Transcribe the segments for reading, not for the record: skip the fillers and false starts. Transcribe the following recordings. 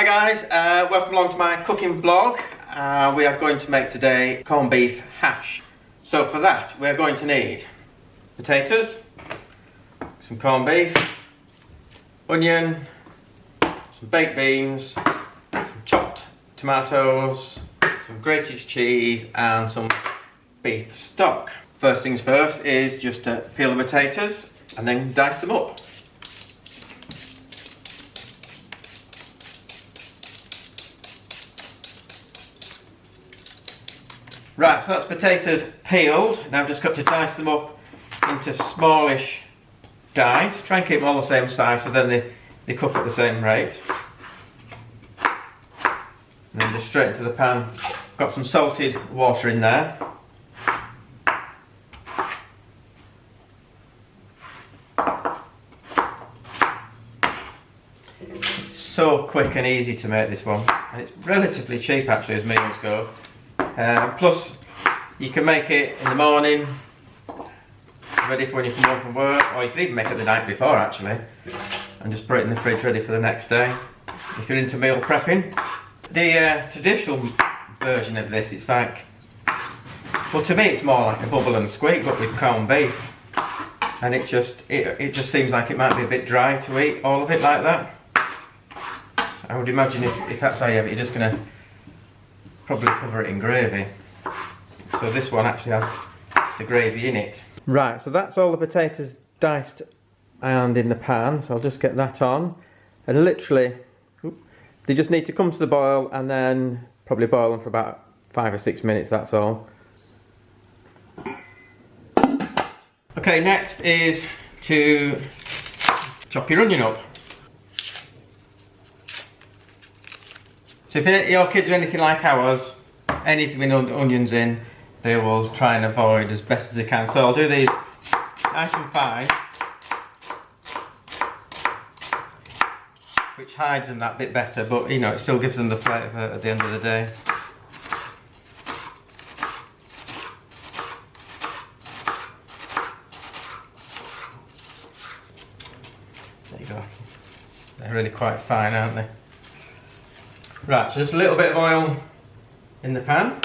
guys, welcome along to my cooking vlog. We are going to make today corned beef hash. So for that we're going to need potatoes, some corned beef, onion, some baked beans, some chopped tomatoes, some grated cheese and some beef stock. First things first is just to peel the potatoes and then dice them up. Right, so that's potatoes peeled. Now I've just got to dice them up into smallish dice. Try and keep them all the same size so then they cook at the same rate. And then just straight into the pan. Got some salted water in there. It's so quick and easy to make this one. And it's relatively cheap actually as meals go. Plus you can make it in the morning, ready for when you come home from work, or you can even make it the night before actually, and just put it in the fridge ready for the next day, if you're into meal prepping. The traditional version of this, it's like, well to me it's more like a bubble and squeak but with corned beef, and it just seems like it might be a bit dry to eat all of it like that. I would imagine if that's how you have it, you're just going to probably cover it in gravy. So this one actually has the gravy in it. Right, so that's all the potatoes diced and in the pan, so I'll just get that on. And literally, they just need to come to the boil and then probably boil them for about 5 or 6 minutes, that's all. Okay, next is to chop your onion up. So if your kids are anything like ours, anything with onions in, they will try and avoid as best as they can. So I'll do these nice and fine, which hides them that bit better, but you know, it still gives them the flavour at the end of the day. There you go. They're really quite fine, aren't they? Right, so just a little bit of oil in the pan.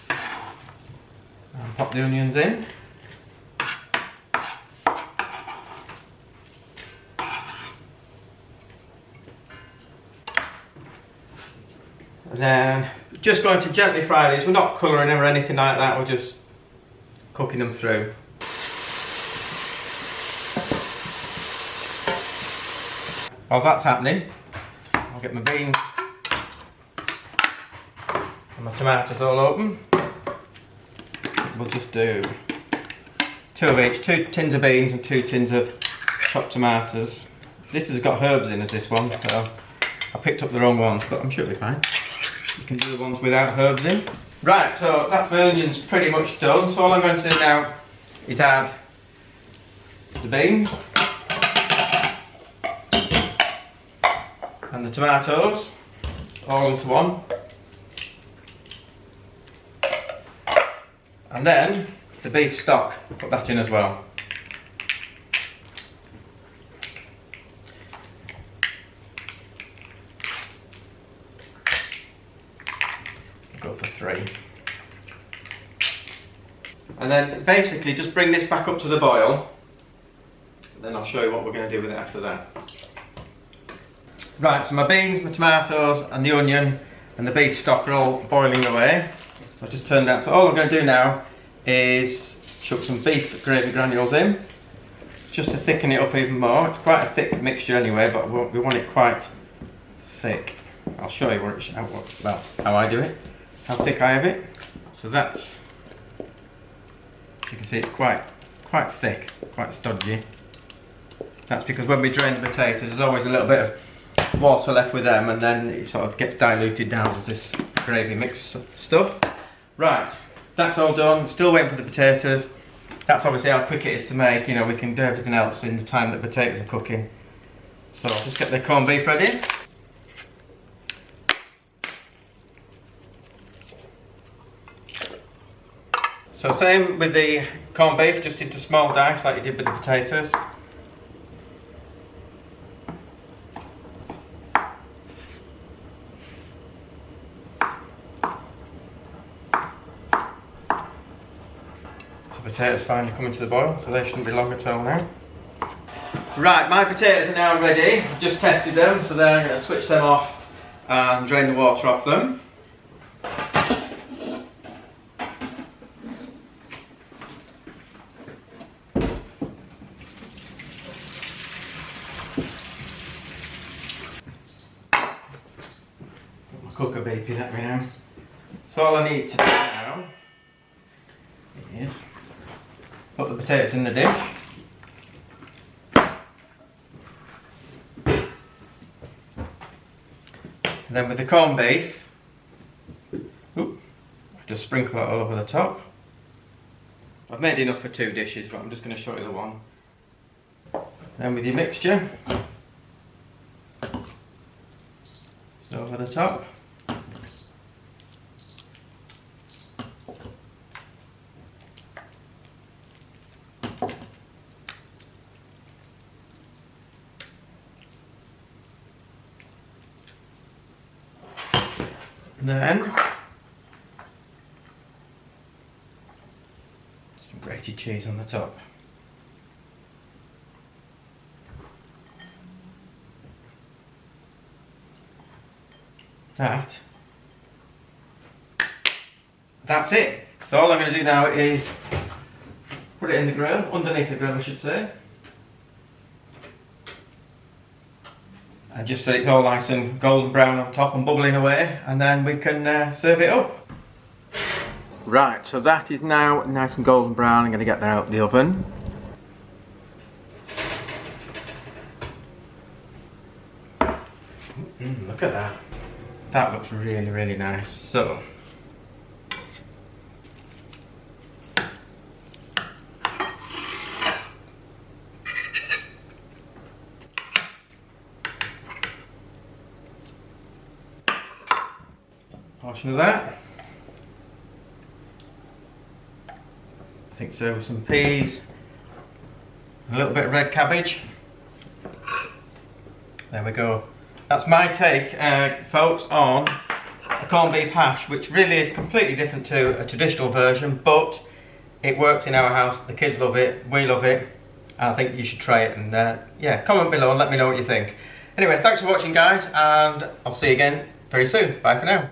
And pop the onions in. And then just going to gently fry these. We're not colouring them or anything like that, we're just cooking them through. Whilst that's happening, I'll get my beans and my tomatoes all open. We'll just do 2 of each, 2 tins of beans and 2 tins of chopped tomatoes. This has got herbs in as this one, so I picked up the wrong ones, but I'm sure it'll be fine. You can do the ones without herbs in. Right, so that's my onions pretty much done, so all I'm going to do now is add the beans and the tomatoes all into one, and then the beef stock, put that in as well. Go for 3, and then basically just bring this back up to the boil, and then I'll show you what we're going to do with it after that. Right, so my beans, my tomatoes and the onion and the beef stock are all boiling away. So I just turned that. So all I'm going to do now is chuck some beef gravy granules in, just to thicken it up even more. It's quite a thick mixture anyway, but we want it quite thick. I'll show you how I do it, how thick I have it. So that's, as you can see, it's quite thick, quite stodgy. That's because when we drain the potatoes, there's always a little bit of water left with them, and then it sort of gets diluted down as this gravy mix stuff. Right, that's all done. Still waiting for the potatoes. That's obviously how quick it is to make. You know, we can do everything else in the time that potatoes are cooking. So I'll just get the corned beef ready. So same with the corned beef, just into small dice like you did with the potatoes. So the potatoes finally coming to the boil, so they shouldn't be long at all now. Right, my potatoes are now ready. I've just tested them, so then I'm going to switch them off and drain the water off them. Cooker beeping at me now. So all I need to do now is put the potatoes in the dish. And then with the corned beef, just sprinkle it all over the top. I've made enough for 2 dishes, but I'm just going to show you the one. Then with your mixture, just over the top. And then some grated cheese on the top. That's it. So all I'm going to do now is put it in the grill, underneath the grill I should say. And just so it's all nice and golden brown on top and bubbling away, and then we can serve it up. Right, so that is now nice and golden brown. I'm going to get that out of the oven. Look at that. That looks really, really nice. So, portion of that. I think so, with some peas, a little bit of red cabbage. There we go. That's my take, folks, on a corned beef hash, which really is completely different to a traditional version, but it works in our house. The kids love it, we love it, and I think you should try it. And yeah, comment below and let me know what you think. Anyway, thanks for watching, guys, and I'll see you again very soon. Bye for now.